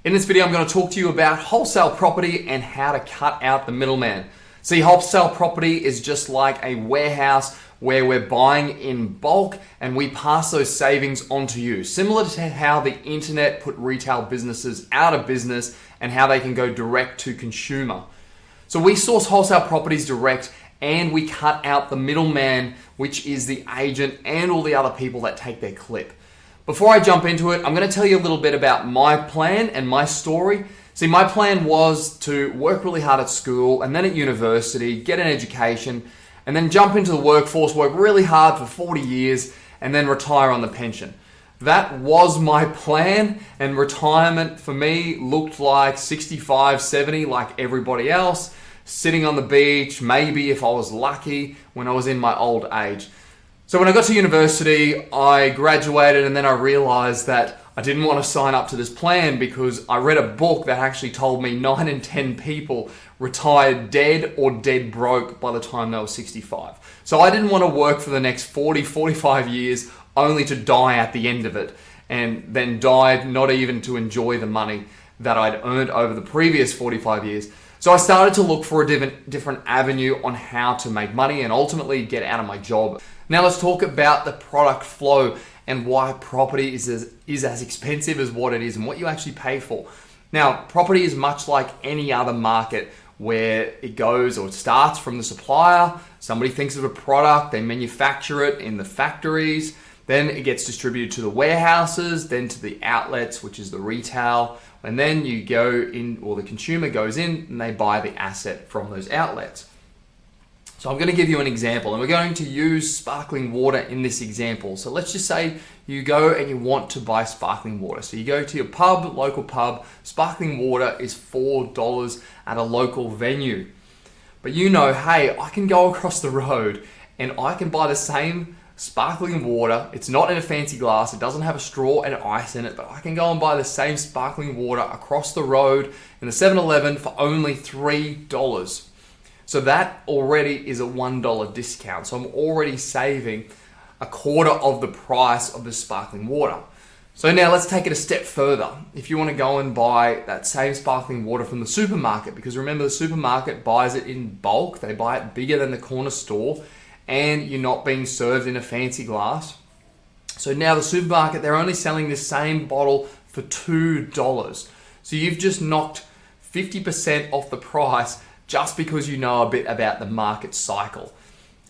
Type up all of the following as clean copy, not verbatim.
In this video, I'm going to talk to you about wholesale property and how to cut out the middleman. See, wholesale property is just like a warehouse where we're buying in bulk and we pass those savings on to you. Similar to how the internet put retail businesses out of business and how they can go direct to consumer. So we source wholesale properties direct and we cut out the middleman, which is the agent and all the other people that take their clip. Before I jump into it, I'm going to tell you a little bit about my plan and my story. See, my plan was to work really hard at school and then at university, get an education, and then jump into the workforce, work really hard for 40 years, and then retire on the pension. That was my plan, and retirement for me looked like 65, 70 like everybody else, sitting on the beach, maybe if I was lucky, when I was in my old age. So when I got to university, I graduated and then I realized that I didn't want to sign up to this plan because I read a book that actually told me 9 in 10 people retired dead or dead broke by the time they were 65. So I didn't want to work for the next 40, 45 years only to die at the end of it and then die not even to enjoy the money that I'd earned over the previous 45 years. So I started to look for a different avenue on how to make money and ultimately get out of my job. Now let's talk about the product flow and why property is as expensive as what it is and what you actually pay for. Now, property is much like any other market where it goes or it starts from the supplier. Somebody thinks of a product, they manufacture it in the factories, then it gets distributed to the warehouses, then to the outlets, which is the retail, and then you go in, or the consumer goes in and they buy the asset from those outlets. So I'm going to give you an example and we're going to use sparkling water in this example. So let's just say you go and you want to buy sparkling water. So you go to your pub, local pub, sparkling water is $4 at a local venue. But you know, hey, I can go across the road and I can buy the same sparkling water. It's not in a fancy glass, it doesn't have a straw and ice in it, but I can go and buy the same sparkling water across the road in the 7-Eleven for only $3. So that already is a $1 discount. So I'm already saving a quarter of the price of the sparkling water. So now let's take it a step further. If you want to go and buy that same sparkling water from the supermarket, because remember the supermarket buys it in bulk, they buy it bigger than the corner store, and you're not being served in a fancy glass. So now the supermarket, they're only selling this same bottle for $2. So you've just knocked 50% off the price just because you know a bit about the market cycle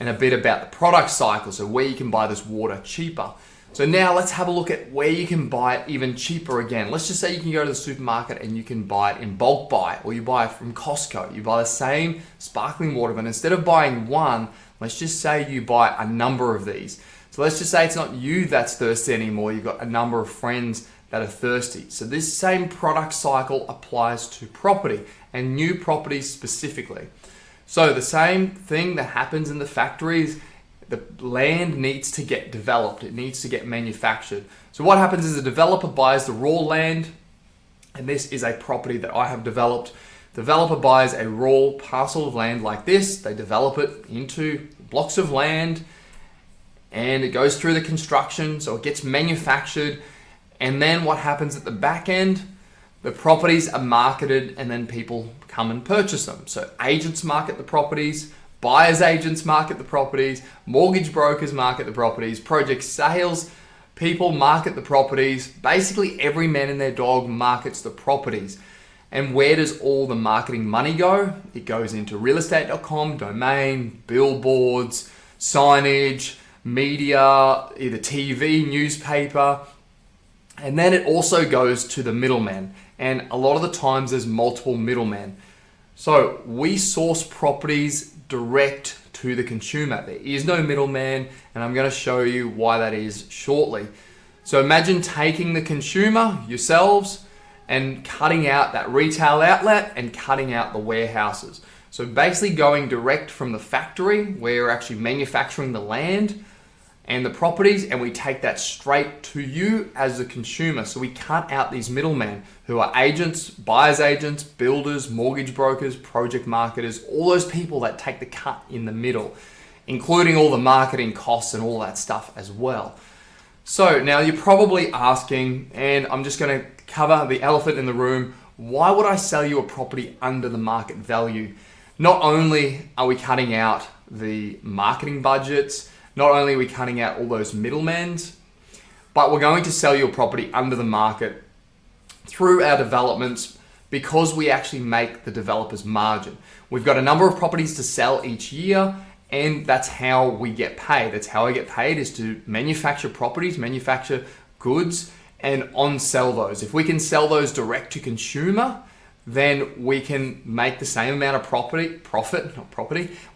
and a bit about the product cycle, so where you can buy this water cheaper. So now let's have a look at where you can buy it even cheaper again. Let's just say you can go to the supermarket and you can buy it in bulk buy, or you buy it from Costco. You buy the same sparkling water, but instead of buying one, let's just say you buy a number of these. So let's just say it's not you that's thirsty anymore, you've got a number of friends that are thirsty. So this same product cycle applies to property and new properties specifically. So the same thing that happens in the factories, the land needs to get developed, it needs to get manufactured. So what happens is a developer buys the raw land, and this is a property that I have developed. Developer buys a raw parcel of land like this, they develop it into blocks of land, and it goes through the construction, so it gets manufactured. And then what happens at the back end? The properties are marketed and then people come and purchase them. So agents market the properties, buyers agents market the properties, mortgage brokers market the properties, project sales people market the properties. Basically every man and their dog markets the properties. And where does all the marketing money go? It goes into realestate.com, domain, billboards, signage, media, either TV, newspaper. And then it also goes to the middleman. And a lot of the times there's multiple middlemen. So we source properties direct to the consumer. There is no middleman, and I'm going to show you why that is shortly. So imagine taking the consumer, yourselves, and cutting out that retail outlet and cutting out the warehouses. So basically going direct from the factory where you're actually manufacturing the land and the properties, and we take that straight to you as the consumer. So we cut out these middlemen who are agents, buyers agents, builders, mortgage brokers, project marketers, all those people that take the cut in the middle, including all the marketing costs and all that stuff as well. So now you're probably asking, and I'm just going to cover the elephant in the room. Why would I sell you a property under the market value? Not only are we cutting out the marketing budgets, not only are we cutting out all those middlemen, but we're going to sell you a property under the market through our developments because we actually make the developer's margin. We've got a number of properties to sell each year, and that's how we get paid. That's how I get paid, is to manufacture properties, manufacture goods, and on-sell those. If we can sell those direct to consumer, then we can make the same amount of profit.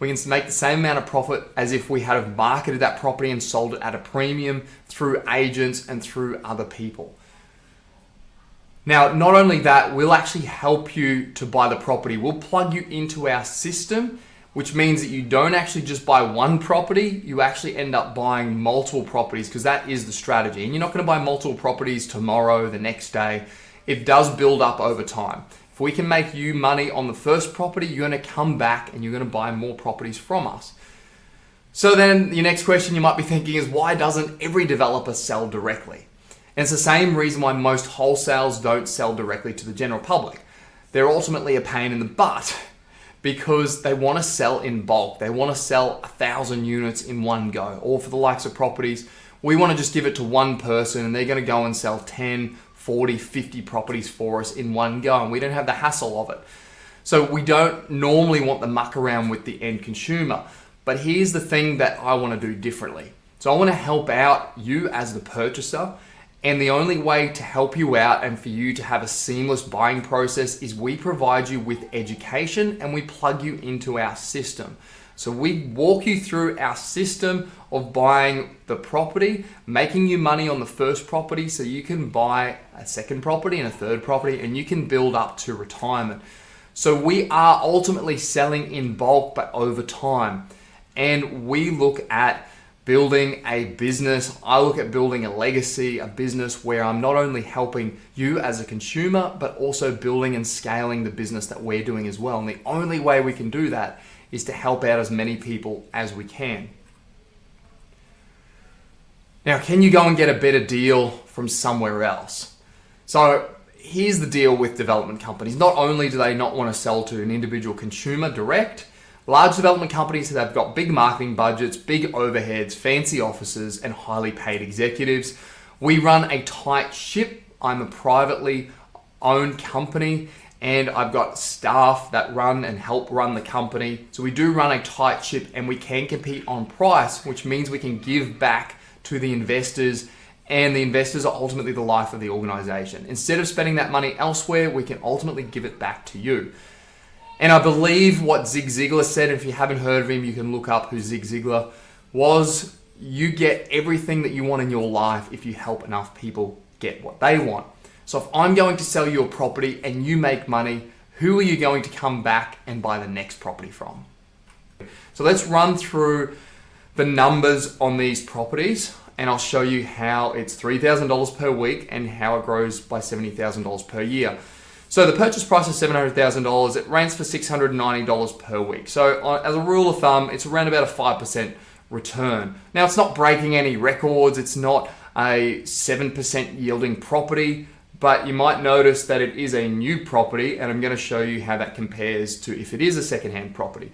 We can make the same amount of profit as if we had marketed that property and sold it at a premium through agents and through other people. Now, not only that, we'll actually help you to buy the property. We'll plug you into our system, which means that you don't actually just buy one property, you actually end up buying multiple properties, because that is the strategy. And you're not going to buy multiple properties tomorrow, the next day. It does build up over time. If we can make you money on the first property, you're going to come back and you're going to buy more properties from us. So then your next question you might be thinking is, why doesn't every developer sell directly? And it's the same reason why most wholesales don't sell directly to the general public. They're ultimately a pain in the butt because they want to sell in bulk. They want to sell 1,000 units in one go. Or for the likes of properties, we want to just give it to one person and they're going to go and sell 10, 40, 50 properties for us in one go, and we don't have the hassle of it. So we don't normally want the muck around with the end consumer. But here's the thing that I want to do differently. So I want to help out you as the purchaser, and the only way to help you out and for you to have a seamless buying process is we provide you with education and we plug you into our system. So we walk you through our system of buying the property, making you money on the first property so you can buy a second property and a third property, and you can build up to retirement. So we are ultimately selling in bulk but over time. And we look at building a business. I look at building a legacy, a business where I'm not only helping you as a consumer, but also building and scaling the business that we're doing as well. And the only way we can do that is to help out as many people as we can. Now, can you go and get a better deal from somewhere else? So here's the deal with development companies. Not only do they not want to sell to an individual consumer direct, large development companies that have got big marketing budgets, big overheads, fancy offices, and highly paid executives. We run a tight ship. I'm a privately owned company, and I've got staff that run and help run the company. So we do run a tight ship, and we can compete on price, which means we can give back to the investors, and the investors are ultimately the life of the organization. Instead of spending that money elsewhere, we can ultimately give it back to you. And I believe what Zig Ziglar said, if you haven't heard of him, you can look up who Zig Ziglar was. You get everything that you want in your life if you help enough people get what they want. So if I'm going to sell you a property and you make money, who are you going to come back and buy the next property from? So let's run through the numbers on these properties, and I'll show you how it's $3,000 per week and how it grows by $70,000 per year. So the purchase price is $700,000. It rents for $690 per week. So as a rule of thumb, it's around about a 5% return. Now, it's not breaking any records. It's not a 7% yielding property, but you might notice that it is a new property, and I'm going to show you how that compares to if it is a secondhand property.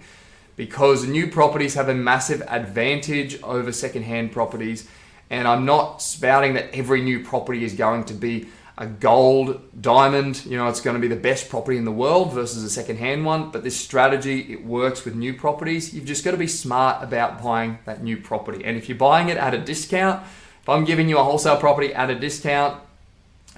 Because new properties have a massive advantage over secondhand properties, and I'm not spouting that every new property is going to be a gold diamond, it's going to be the best property in the world versus a secondhand one. But this strategy, it works with new properties. You've just got to be smart about buying that new property. And if you're buying it at a discount, if I'm giving you a wholesale property at a discount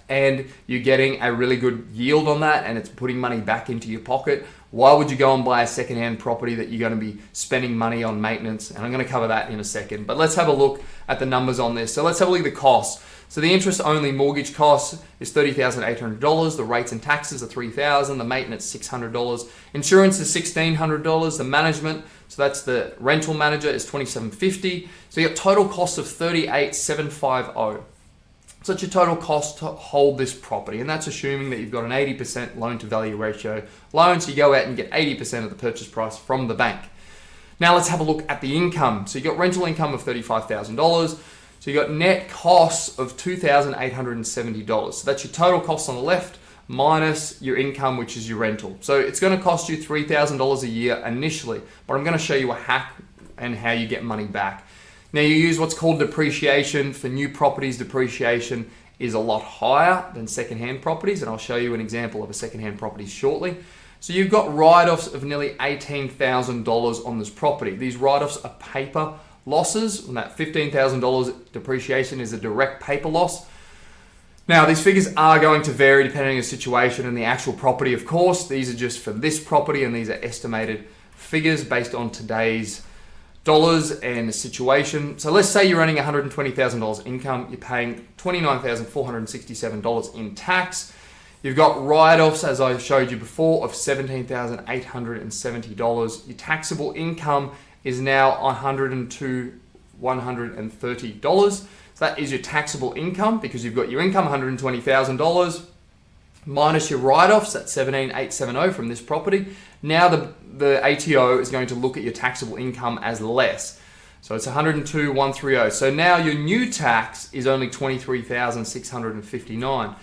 and you're getting a really good yield on that and it's putting money back into your pocket, why would you go and buy a secondhand property that you're going to be spending money on maintenance? And I'm going to cover that in a second. But let's have a look at the numbers on this. So let's have a look at the costs. So the interest-only mortgage cost is $30,800. The rates and taxes are $3,000. The maintenance $600. Insurance is $1,600. The management, so that's the rental manager, is $2,750. So you got total cost of $38,750. So that's your total cost to hold this property, and that's assuming that you've got an 80% loan-to-value ratio loan. So you go out and get 80% of the purchase price from the bank. Now let's have a look at the income. So you got rental income of $35,000. So you got net costs of $2,870. So that's your total cost on the left minus your income, which is your rental. So it's going to cost you $3,000 a year initially, but I'm going to show you a hack and how you get money back. Now you use what's called depreciation. For new properties, depreciation is a lot higher than secondhand properties, and I'll show you an example of a secondhand property shortly. So you've got write-offs of nearly $18,000 on this property. These write-offs are paper losses, and that $15,000 depreciation is a direct paper loss. Now, these figures are going to vary depending on the situation and the actual property, of course. These are just for this property, and these are estimated figures based on today's dollars and the situation. So let's say you're earning $120,000 income, you're paying $29,467 in tax. You've got write-offs, as I showed you before, of $17,870. Your taxable income is now $102,130. So that is your taxable income, because you've got your income, $120,000, minus your write-offs, that's $17,870 from this property. Now the ATO is going to look at your taxable income as less. So it's $102,130. So now your new tax is only $23,659.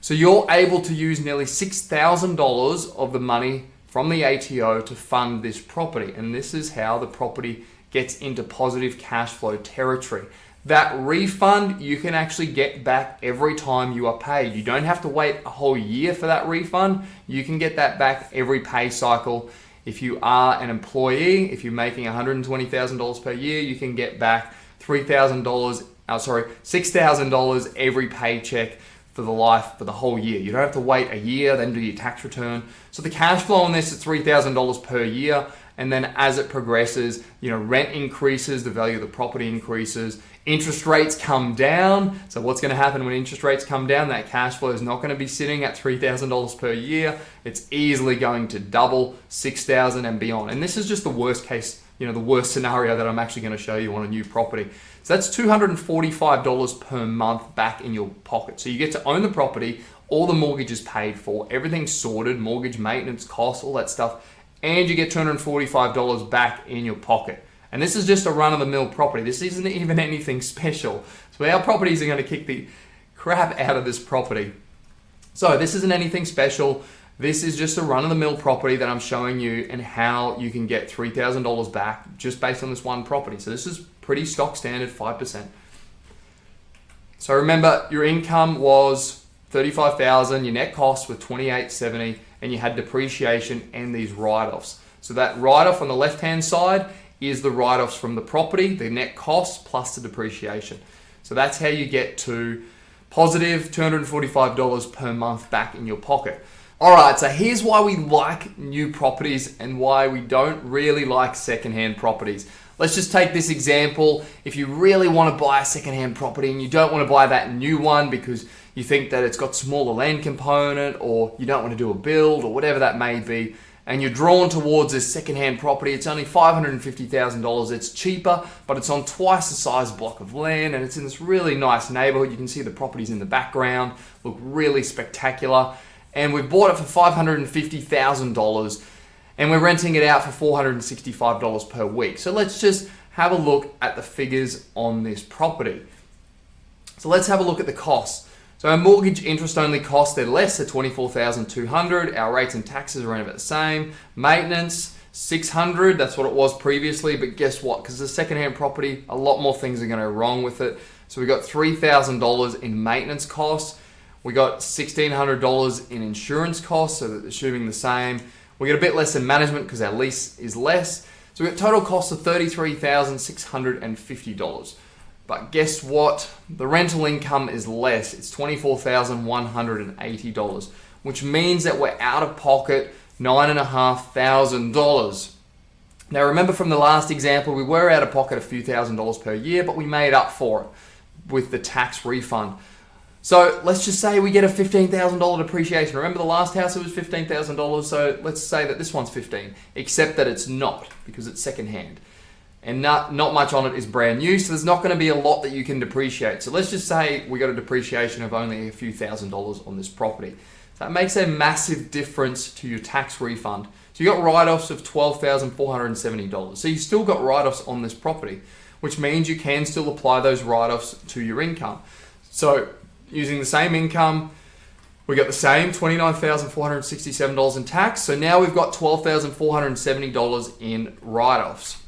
So you're able to use nearly $6,000 of the money from the ATO to fund this property. And this is how the property gets into positive cash flow territory. That refund you can actually get back every time you are paid. You don't have to wait a whole year for that refund. You can get that back every pay cycle. If you are an employee, if you're making $120,000 per year, you can get back $6,000 every paycheck for the whole year. You don't have to wait a year, then do your tax return. So the cash flow on this is $3,000 per year. And then as it progresses, rent increases, the value of the property increases, interest rates come down. So what's going to happen when interest rates come down? That cash flow is not going to be sitting at $3,000 per year. It's easily going to double, $6,000 and beyond. And this is just the worst case, the worst scenario that I'm actually going to show you on a new property. So that's $245 per month back in your pocket. So you get to own the property, all the mortgage is paid for, everything's sorted, mortgage, maintenance, costs, all that stuff. And you get $245 back in your pocket. And this is just a run-of-the-mill property. This isn't even anything special. So our properties are going to kick the crap out of this property. So this isn't anything special. This is just a run-of-the-mill property that I'm showing you and how you can get $3,000 back just based on this one property. So this is pretty stock standard, 5%. So remember, your income was $35,000, your net costs were $28,770, and you had depreciation and these write-offs. So that write-off on the left-hand side is the write-offs from the property, the net costs plus the depreciation. So that's how you get to positive $245 per month back in your pocket. All right, so here's why we like new properties and why we don't really like secondhand properties. Let's just take this example. If you really want to buy a secondhand property and you don't want to buy that new one because you think that it's got smaller land component, or you don't want to do a build, or whatever that may be, and you're drawn towards this secondhand property, it's only $550,000. It's cheaper, but it's on twice the size block of land, and it's in this really nice neighborhood. You can see the properties in the background, look really spectacular. And we've bought it for $550,000, and we're renting it out for $465 per week. So let's just have a look at the figures on this property. So let's have a look at the costs. So our mortgage interest only costs, they're less at $24,200. Our rates and taxes are around about the same. Maintenance, $600, that's what it was previously, but guess what? Because it's a secondhand property, a lot more things are going to go wrong with it. So we got $3,000 in maintenance costs. We got $1,600 in insurance costs, so that assuming the same. We get a bit less in management because our lease is less. So we got total costs of $33,650. But guess what? The rental income is less. It's $24,180, which means that we're out of pocket $9,500. Now remember from the last example, we were out of pocket a few $1,000s per year, but we made up for it with the tax refund. So let's just say we get a $15,000 depreciation. Remember the last house, it was $15,000, so let's say that this one's $15,000, except that it's not, because it's secondhand. And not much on it is brand new, so there's not going to be a lot that you can depreciate. So let's just say we got a depreciation of only a few $1,000s on this property. So that makes a massive difference to your tax refund. So you got write-offs of $12,470. So you still got write-offs on this property, which means you can still apply those write-offs to your income. So using the same income, we got the same $29,467 in tax. So now we've got $12,470 in write-offs.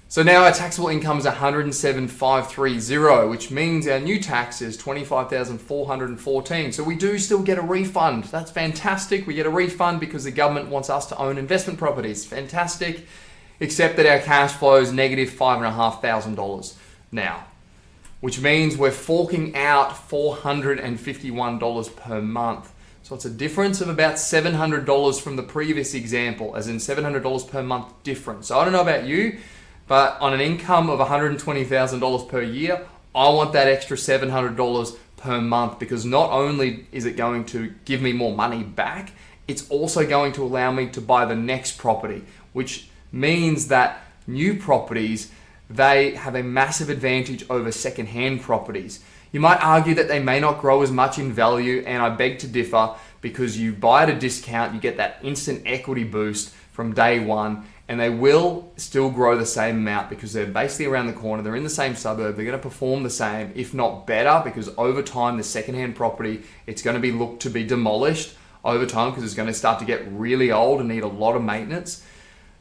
So now our taxable income is $107,530, which means our new tax is $25,414. So we do still get a refund. That's fantastic. We get a refund because the government wants us to own investment properties. Fantastic. Except that our cash flow is negative $5,500 now, which means we're forking out $451 per month. So it's a difference of about $700 from the previous example, as in $700 per month difference. So I don't know about you, but on an income of $120,000 per year, I want that extra $700 per month, because not only is it going to give me more money back, it's also going to allow me to buy the next property, which means that new properties, they have a massive advantage over secondhand properties. You might argue that they may not grow as much in value, and I beg to differ, because you buy at a discount, you get that instant equity boost from day one, and they will still grow the same amount because they're basically around the corner, they're in the same suburb, they're going to perform the same, if not better, because over time, the secondhand property, it's going to be looked to be demolished over time because it's going to start to get really old and need a lot of maintenance.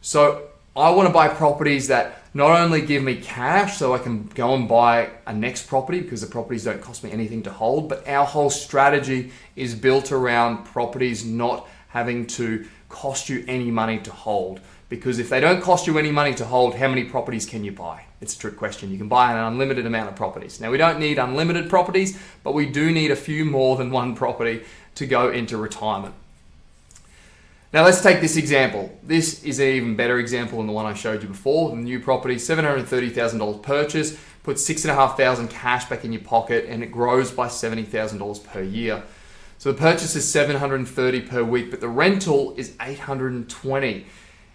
So I want to buy properties that not only give me cash so I can go and buy a next property because the properties don't cost me anything to hold, but our whole strategy is built around properties not having to cost you any money to hold. Because if they don't cost you any money to hold, how many properties can you buy? It's a trick question. You can buy an unlimited amount of properties. Now, we don't need unlimited properties, but we do need a few more than one property to go into retirement. Now let's take this example. This is an even better example than the one I showed you before. The new property, $730,000 purchase, put $6,500 cash back in your pocket, and it grows by $70,000 per year. So the purchase is $730 per week, but the rental is $820.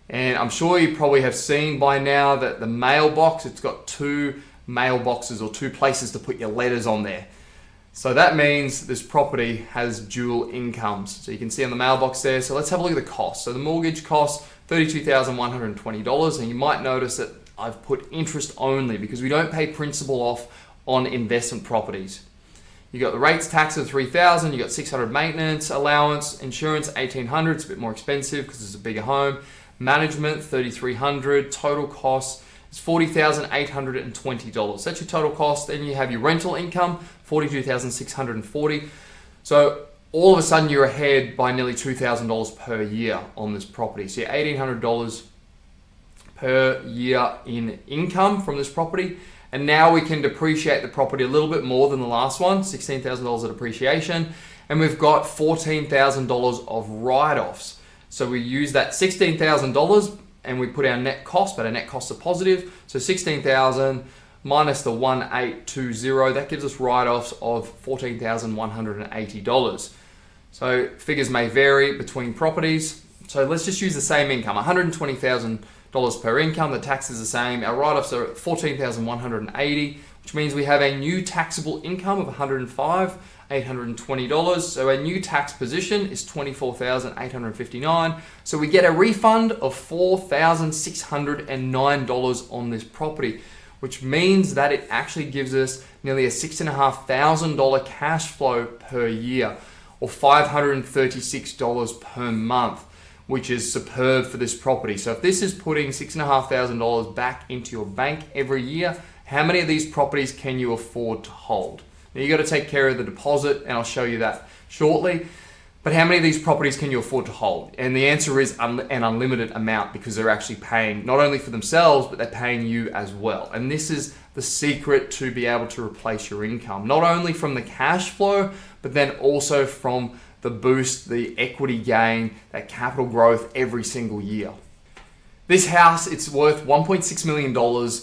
And I'm sure you probably have seen by now that the mailbox, it's got two mailboxes or two places to put your letters on there. So that means this property has dual incomes. So you can see on the mailbox there. So let's have a look at the cost. So the mortgage costs $32,120, and you might notice that I've put interest only because we don't pay principal off on investment properties. You got the rates tax of $3,000, you got $600 maintenance allowance, insurance $1,800, it's a bit more expensive because it's a bigger home. Management $3,300, total cost is $40,820. That's your total cost. Then you have your rental income, $42,640. So all of a sudden you're ahead by nearly $2,000 per year on this property. So you're $1,800 per year in income from this property. And now we can depreciate the property a little bit more than the last one, $16,000 of depreciation. And we've got $14,000 of write-offs. So we use that $16,000 and we put our net cost, but our net costs are positive. So $16,000 minus the $1,820, that gives us write-offs of $14,180. So figures may vary between properties. So let's just use the same income, $120,000 per income. The tax is the same. Our write-offs are $14,180, which means we have a new taxable income of $105,820. So our new tax position is $24,859. So we get a refund of $4,609 on this property, which means that it actually gives us nearly a $6,500 cash flow per year, or $536 per month, which is superb for this property. So if this is putting $6,500 back into your bank every year, how many of these properties can you afford to hold? Now you got to take care of the deposit, and I'll show you that shortly. But how many of these properties can you afford to hold? And the answer is an unlimited amount, because they're actually paying not only for themselves, but they're paying you as well. And this is the secret to be able to replace your income, not only from the cash flow, but then also from the boost, the equity gain, that capital growth every single year. This house, it's worth $1.6 million.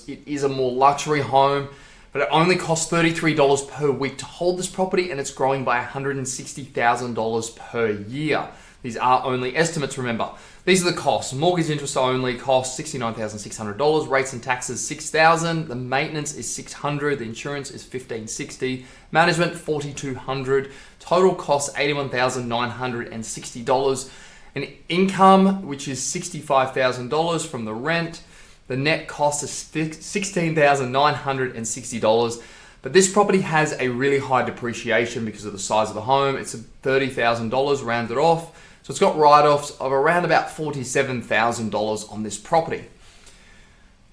It is a more luxury home, but it only costs $33 per week to hold this property, and it's growing by $160,000 per year. These are only estimates, remember. These are the costs. Mortgage interest only costs $69,600. Rates and taxes $6,000. The maintenance is $600. The insurance is $1,560. Management $4,200. Total costs $81,960. An income, which is $65,000 from the rent. The net cost is $16,960. But this property has a really high depreciation because of the size of the home. It's $30,000 rounded off. So it's got write-offs of around about $47,000 on this property.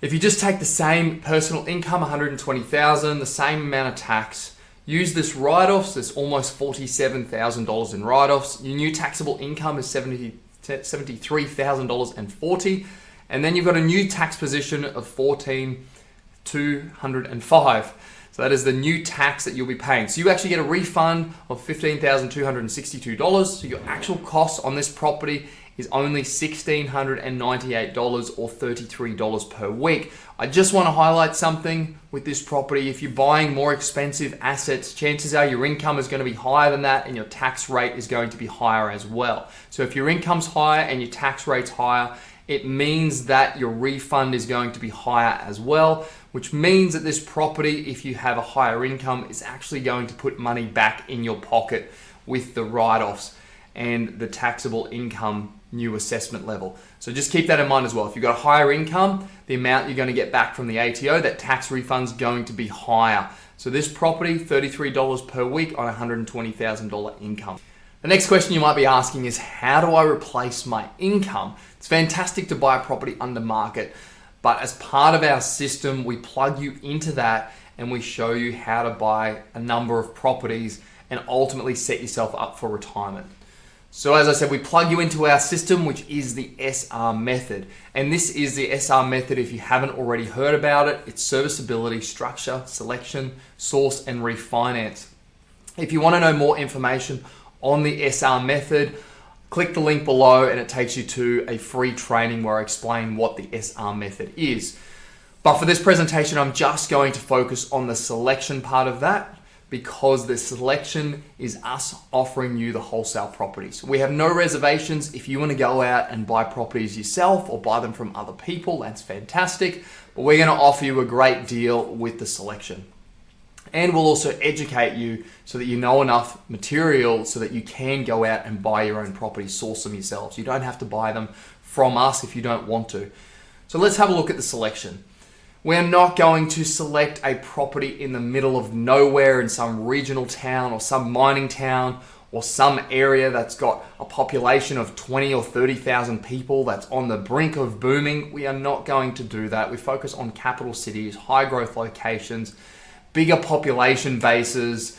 If you just take the same personal income, $120,000, the same amount of tax, use this write-offs, there's almost $47,000 in write-offs. Your new taxable income is $73,040, and then you've got a new tax position of $14,205. So that is the new tax that you'll be paying. So you actually get a refund of $15,262. So your actual cost on this property is only $1,698 or $33 per week. I just want to highlight something with this property. If you're buying more expensive assets, chances are your income is going to be higher than that and your tax rate is going to be higher as well. So if your income's higher and your tax rate's higher, it means that your refund is going to be higher as well, which means that this property, if you have a higher income, is actually going to put money back in your pocket with the write-offs and the taxable income new assessment level. So just keep that in mind as well. If you've got a higher income, the amount you're going to get back from the ATO, that tax refund's going to be higher. So this property, $33 per week on $120,000 income. The next question you might be asking is, how do I replace my income? It's fantastic to buy a property under market, but as part of our system, we plug you into that and we show you how to buy a number of properties and ultimately set yourself up for retirement. So as I said, we plug you into our system, which is the SR method. And this is the SR method if you haven't already heard about it. It's serviceability, structure, selection, source, and refinance. If you want to know more information on the SR method, click the link below and it takes you to a free training where I explain what the SR method is. But for this presentation, I'm just going to focus on the selection part of that, because the selection is us offering you the wholesale properties. We have no reservations. If you want to go out and buy properties yourself or buy them from other people, that's fantastic. But we're going to offer you a great deal with the selection. And we'll also educate you so that you know enough material so that you can go out and buy your own properties, source them yourselves. You don't have to buy them from us if you don't want to. So let's have a look at the selection. We're not going to select a property in the middle of nowhere in some regional town or some mining town or some area that's got a population of 20 or 30,000 people that's on the brink of booming. We are not going to do that. We focus on capital cities, high growth locations, bigger population bases.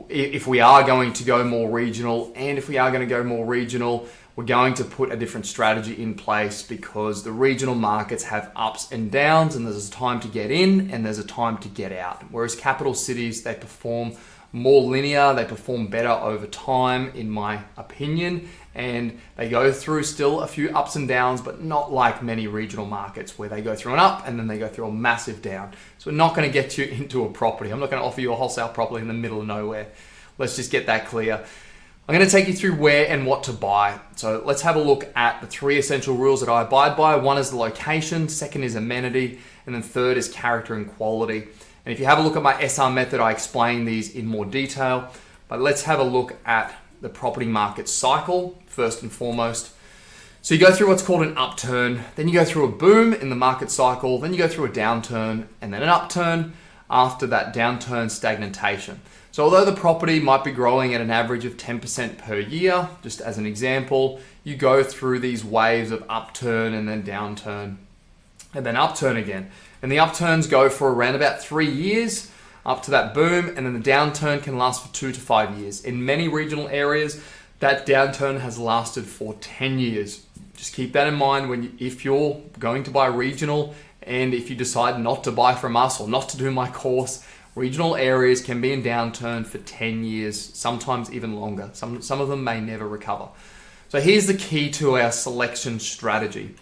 If we are going to go more regional, and if we are going to go more regional, we're going to put a different strategy in place, because the regional markets have ups and downs, and there's a time to get in and there's a time to get out. Whereas capital cities, they perform more linear, they perform better over time, in my opinion, and they go through still a few ups and downs, but not like many regional markets where they go through an up and then they go through a massive down. So we're not going to get you into a property. I'm not going to offer you a wholesale property in the middle of nowhere. Let's just get that clear. I'm going to take you through where and what to buy. So let's have a look at the 3 essential rules that I abide by. 1 is the location, 2nd is amenity, and then 3rd is character and quality. And if you have a look at my SR method, I explain these in more detail. But let's have a look at the property market cycle first and foremost. So you go through what's called an upturn, then you go through a boom in the market cycle, then you go through a downturn, and then an upturn. After that downturn, stagnation. So although the property might be growing at an average of 10% per year, just as an example, you go through these waves of upturn and then downturn and then upturn again. And the upturns go for around about 3 years up to that boom, and then the downturn can last for 2 to 5 years. In many regional areas, that downturn has lasted for 10 years. Just keep that in mind if you're going to buy regional, and if you decide not to buy from us or not to do my course. Regional areas can be in downturn for 10 years, sometimes even longer. Some of them may never recover. So here's the key to our selection strategy.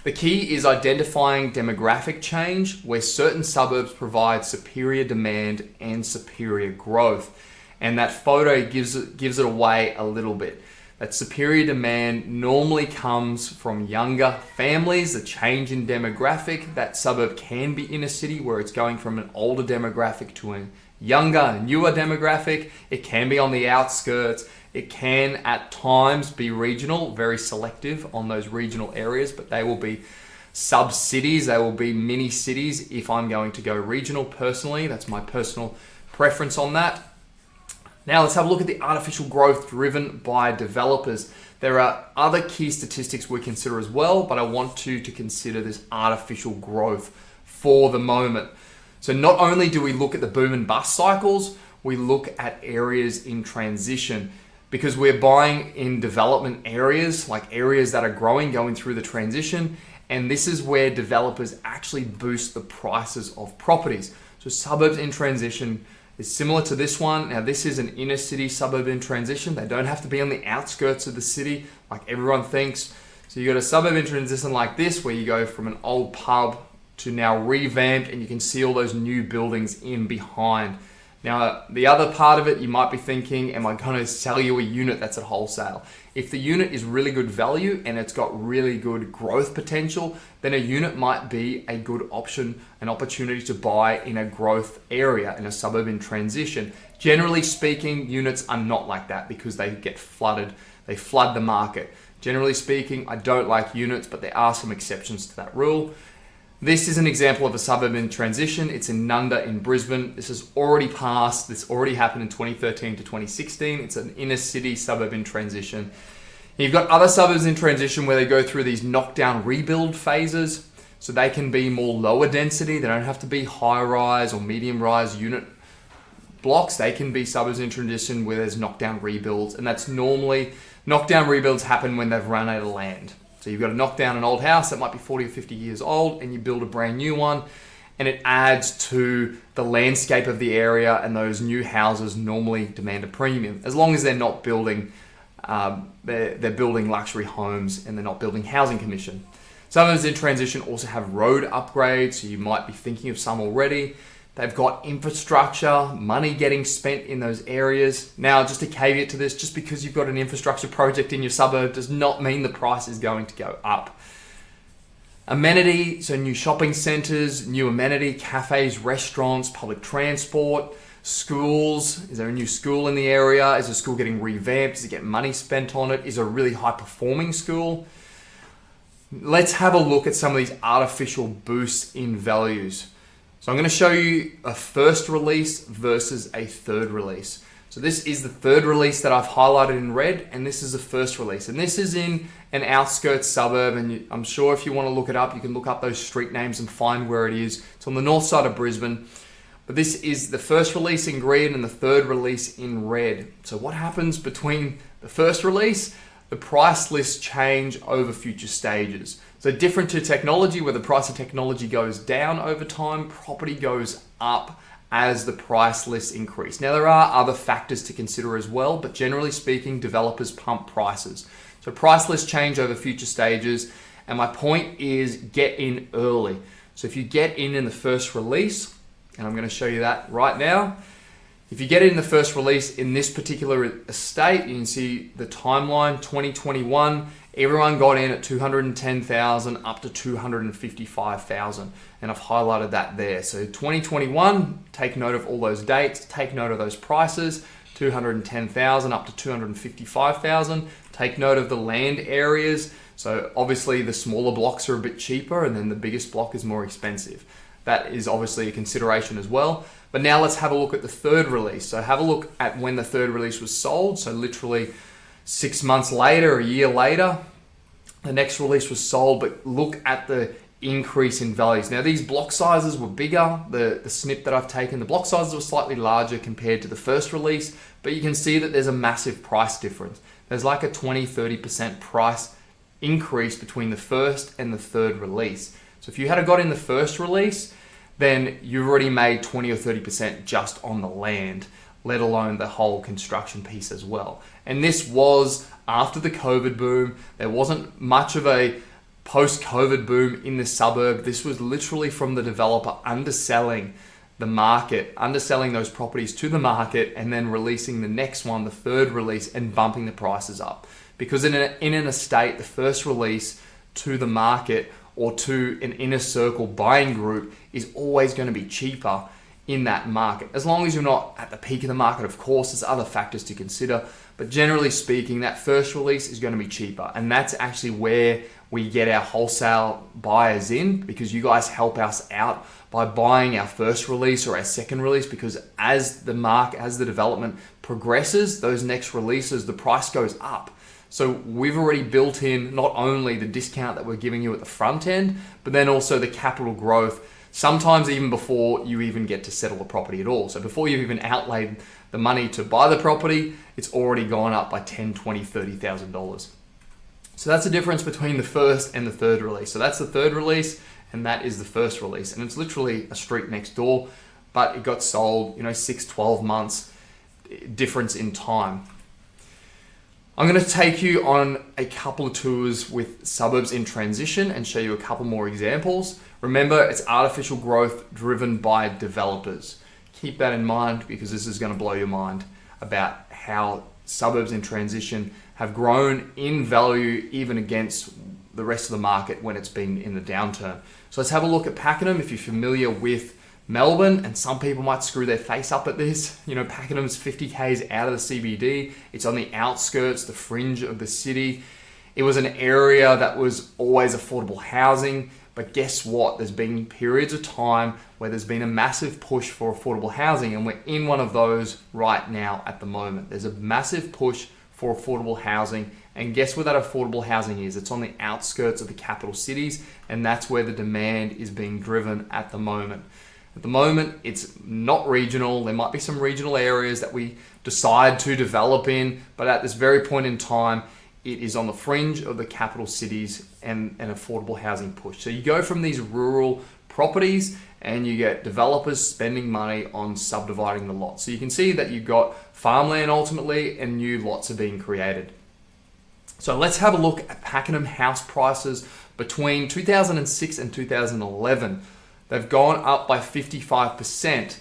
The key is identifying demographic change where certain suburbs provide superior demand and superior growth. And that photo gives it away a little bit. That superior demand normally comes from younger families, a change in demographic. That suburb can be inner city where it's going from an older demographic to a younger, newer demographic. It can be on the outskirts. It can at times be regional, very selective on those regional areas, but they will be sub-cities. They will be mini cities if I'm going to go regional personally. That's my personal preference on that. Now let's have a look at the artificial growth driven by developers. There are other key statistics we consider as well, but I want you to consider this artificial growth for the moment. So not only do we look at the boom and bust cycles, we look at areas in transition, because we're buying in development areas, like areas that are growing, going through the transition. And this is where developers actually boost the prices of properties. So suburbs in transition is similar to this one. Now this is an inner city suburb in transition. They don't have to be on the outskirts of the city like everyone thinks. So you got a suburb in transition like this, where you go from an old pub to now revamped, and you can see all those new buildings in behind. Now, the other part of it, you might be thinking, am I going to sell you a unit that's at wholesale? If the unit is really good value and it's got really good growth potential, then a unit might be a good option, an opportunity to buy in a growth area, in a suburb in transition. Generally speaking, units are not like that because they get flooded. They flood the market. Generally speaking, I don't like units, but there are some exceptions to that rule. This is an example of a suburb in transition. It's in Nunda in Brisbane. This has already passed. This already happened in 2013 to 2016. It's an inner city suburb in transition. You've got other suburbs in transition where they go through these knockdown rebuild phases. So they can be more lower density. They don't have to be high rise or medium rise unit blocks. They can be suburbs in transition where there's knockdown rebuilds. And that's normally, knockdown rebuilds happen when they've run out of land. So you've got to knock down an old house that might be 40 or 50 years old, and you build a brand new one, and it adds to the landscape of the area, and those new houses normally demand a premium, as long as they're not building, they're building luxury homes and they're not building housing commission. Suburbs in transition also have road upgrades, so you might be thinking of some already. They've got infrastructure, money getting spent in those areas. Now, just a caveat to this, just because you've got an infrastructure project in your suburb does not mean the price is going to go up. Amenity, so new shopping centers, new amenity, cafes, restaurants, public transport, schools. Is there a new school in the area? Is the school getting revamped? Does it get money spent on it? Is it a really high performing school? Let's have a look at some of these artificial boosts in values. So I'm going to show you a first release versus a third release. So this is the third release that I've highlighted in red, and this is the first release. And this is in an outskirts suburb, and I'm sure if you want to look it up, you can look up those street names and find where it is. It's on the north side of Brisbane. But this is the first release in green and the third release in red. So what happens between the first release? The price lists change over future stages. So different to technology, where the price of technology goes down over time, property goes up as the price lists increase. Now there are other factors to consider as well, but generally speaking, developers pump prices. So price lists change over future stages, and my point is get in early. So if you get in the first release, and I'm going to show you that right now. If you get in the first release in this particular estate, you can see the timeline, 2021, everyone got in at 210,000 up to 255,000. And I've highlighted that there. So 2021, take note of all those dates, take note of those prices, 210,000 up to 255,000. Take note of the land areas. So obviously the smaller blocks are a bit cheaper, and then the biggest block is more expensive. That is obviously a consideration as well. But now let's have a look at the third release. So have a look at when the third release was sold. So literally 6 months later, a year later, the next release was sold, but look at the increase in values. Now these block sizes were bigger. The snip that I've taken, the block sizes were slightly larger compared to the first release, but you can see that there's a massive price difference. There's like a 20-30% price increase between the first and the third release. So if you had got in the first release, then you've already made 20 or 30% just on the land, let alone the whole construction piece as well. And this was after the COVID boom. There wasn't much of a post-COVID boom in the suburb. This was literally from the developer underselling the market, underselling those properties to the market, and then releasing the next one, the third release, and bumping the prices up. Because in an estate, the first release to the market or to an inner circle buying group is always going to be cheaper in that market. As long as you're not at the peak of the market, of course, there's other factors to consider, But generally speaking, that first release is going to be cheaper. And that's actually where we get our wholesale buyers in, because you guys help us out by buying our first release or our second release, because as the development progresses, those next releases, the price goes up. So we've already built in not only the discount that we're giving you at the front end, but then also the capital growth, sometimes even before you even get to settle the property at all. So before you've even outlaid the money to buy the property, it's already gone up by $10,000, $20,000, $30,000. So that's the difference between the first and the third release. So that's the third release, and that is the first release. And it's literally a street next door, but it got sold, 6, 12 months difference in time. I'm going to take you on a couple of tours with suburbs in transition and show you a couple more examples. Remember, it's artificial growth driven by developers. Keep that in mind, because this is going to blow your mind about how suburbs in transition have grown in value even against the rest of the market when it's been in the downturn. So let's have a look at Pakenham. If you're familiar with Melbourne, and some people might screw their face up at this, Pakenham's 50 k's out of the CBD. It's on the outskirts, the fringe of the city. It was an area that was always affordable housing, but guess what? There's been periods of time where there's been a massive push for affordable housing, and we're in one of those right now at the moment. There's a massive push for affordable housing, and guess where that affordable housing is? It's on the outskirts of the capital cities, and that's where the demand is being driven at the moment. At the moment, it's not regional. There might be some regional areas that we decide to develop in, but at this very point in time, it is on the fringe of the capital cities and an affordable housing push. So you go from these rural properties and you get developers spending money on subdividing the lots. So you can see that you've got farmland ultimately, and new lots are being created. So let's have a look at Pakenham house prices between 2006 and 2011. They've gone up by 55%.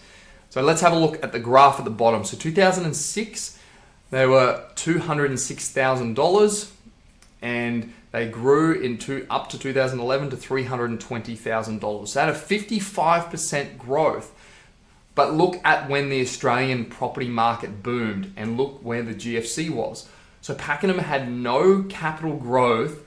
So let's have a look at the graph at the bottom. So 2006, they were $206,000, and they grew up to 2011 to $320,000. So that a 55% growth. But look at when the Australian property market boomed, and look where the GFC was. So Pakenham had no capital growth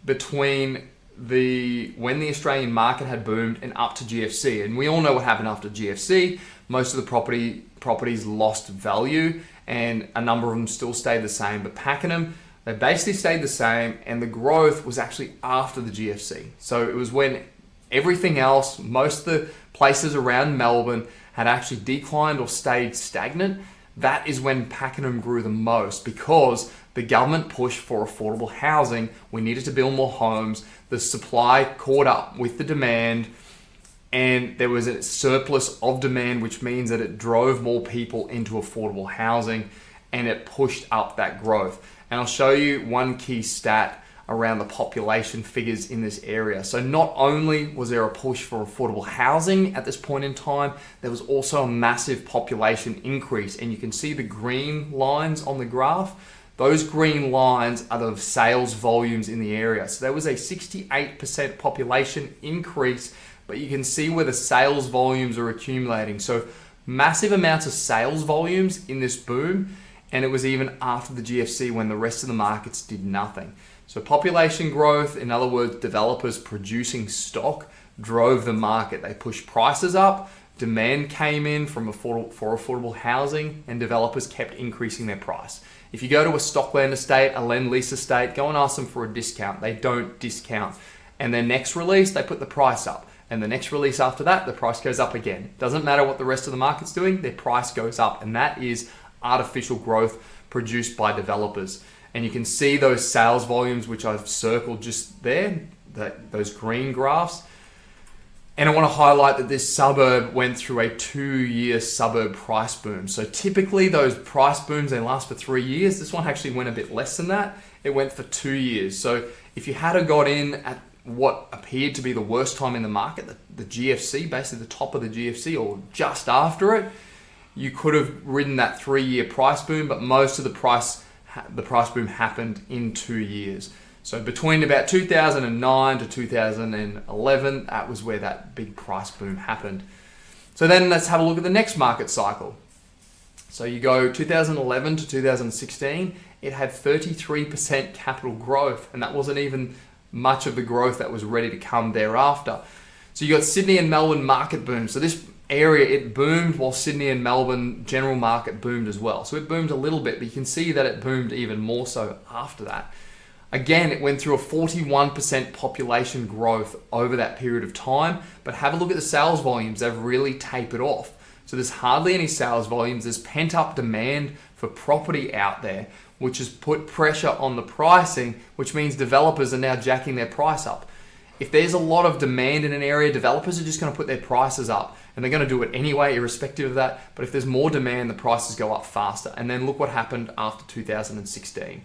between when the Australian market had boomed and up to GFC. And we all know what happened after GFC. Most of the properties lost value, and a number of them still stayed the same. But Pakenham, they basically stayed the same, and the growth was actually after the GFC. So it was when everything else, most of the places around Melbourne had actually declined or stayed stagnant. That is when Pakenham grew the most, because the government pushed for affordable housing. We needed to build more homes. The supply caught up with the demand, and there was a surplus of demand, which means that it drove more people into affordable housing, and it pushed up that growth. And I'll show you one key stat around the population figures in this area. So not only was there a push for affordable housing at this point in time, there was also a massive population increase. And you can see the green lines on the graph. Those green lines are the sales volumes in the area. So there was a 68% population increase, but you can see where the sales volumes are accumulating. So massive amounts of sales volumes in this boom, and it was even after the GFC when the rest of the markets did nothing. So population growth, in other words, developers producing stock, drove the market. They pushed prices up, demand came in for affordable housing, and developers kept increasing their price. If you go to a stockland estate, a lend lease estate, go and ask them for a discount. They don't discount. And their next release, they put the price up. And the next release after that, the price goes up again. Doesn't matter what the rest of the market's doing, their price goes up. And that is artificial growth produced by developers. And you can see those sales volumes, which I've circled just there, those green graphs. And I want to highlight that this suburb went through a 2-year suburb price boom. So typically those price booms, they last for 3 years. This one actually went a bit less than that. It went for 2 years. So if you had got in at what appeared to be the worst time in the market, the GFC, basically the top of the GFC or just after it, you could have ridden that 3-year price boom, but most of the price boom happened in 2 years. So between about 2009 to 2011, that was where that big price boom happened. So then let's have a look at the next market cycle. So you go 2011 to 2016, it had 33% capital growth, and that wasn't even much of the growth that was ready to come thereafter. So you got Sydney and Melbourne market boom. So this area, it boomed while Sydney and Melbourne general market boomed as well. So it boomed a little bit, but you can see that it boomed even more so after that. Again, it went through a 41% population growth over that period of time, but have a look at the sales volumes. They've really tapered off. So there's hardly any sales volumes. There's pent up demand for property out there, which has put pressure on the pricing, which means developers are now jacking their price up. If there's a lot of demand in an area, developers are just going to put their prices up, and they're going to do it anyway, irrespective of that. But if there's more demand, the prices go up faster. And then look what happened after 2016.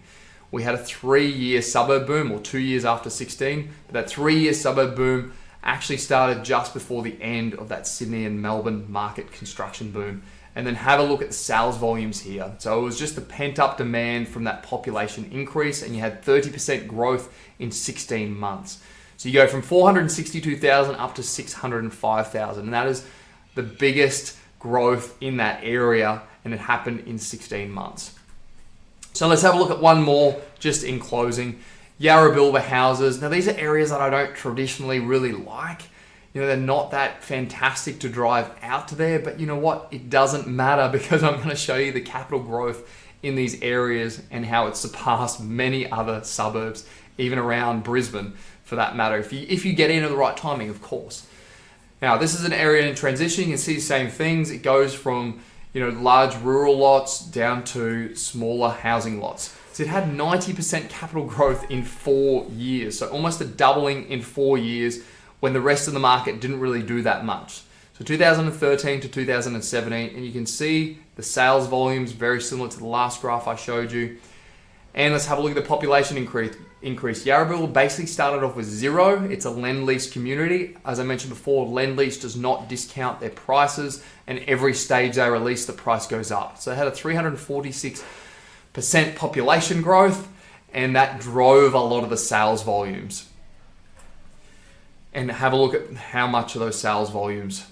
We had a 3-year suburb boom, or 2 years after 16. But that 3-year suburb boom actually started just before the end of that Sydney and Melbourne market construction boom. And then have a look at the sales volumes here. So it was just the pent up demand from that population increase, and you had 30% growth in 16 months. So you go from 462,000 up to 605,000, and that is the biggest growth in that area, and it happened in 16 months. So let's have a look at one more just in closing. Yarrabilba houses. Now these are areas that I don't traditionally really like. You know, they're not that fantastic to drive out to there, but you know what? It doesn't matter, because I'm going to show you the capital growth in these areas and how it's surpassed many other suburbs, even around Brisbane for that matter, if you get in at the right timing, of course. Now, this is an area in transition. You can see the same things. It goes from, you know, large rural lots down to smaller housing lots. So it had 90% capital growth in 4 years. So almost a doubling in 4 years, when the rest of the market didn't really do that much. So 2013 to 2017, and you can see the sales volumes very similar to the last graph I showed you. And let's have a look at the population increase. Yarrabilba basically started off with 0. It's a lend-lease community. As I mentioned before, lend-lease does not discount their prices, and every stage they release, the price goes up. So it had a 346% population growth, and that drove a lot of the sales volumes. And have a look at how much of those sales volumes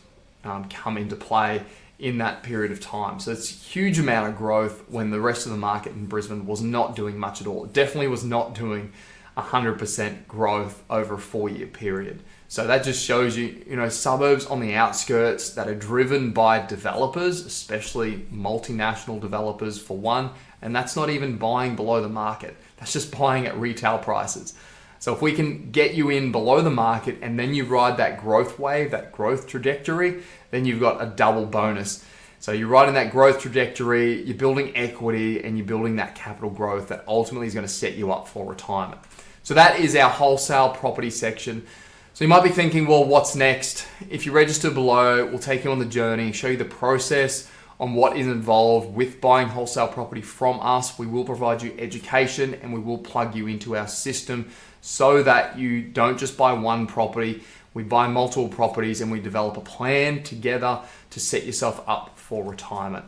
come into play in that period of time. So it's a huge amount of growth when the rest of the market in Brisbane was not doing much at all. It definitely was not doing 100% growth over a 4-year period. So that just shows you, you know, suburbs on the outskirts that are driven by developers, especially multinational developers for one, and that's not even buying below the market. That's just buying at retail prices. So if we can get you in below the market and then you ride that growth wave, that growth trajectory, then you've got a double bonus. So you're riding that growth trajectory, you're building equity, and you're building that capital growth that ultimately is going to set you up for retirement. So that is our wholesale property section. So you might be thinking, well, what's next? If you register below, we'll take you on the journey, show you the process on what is involved with buying wholesale property from us. We will provide you education, and we will plug you into our system so that you don't just buy one property. We buy multiple properties, and we develop a plan together to set yourself up for retirement.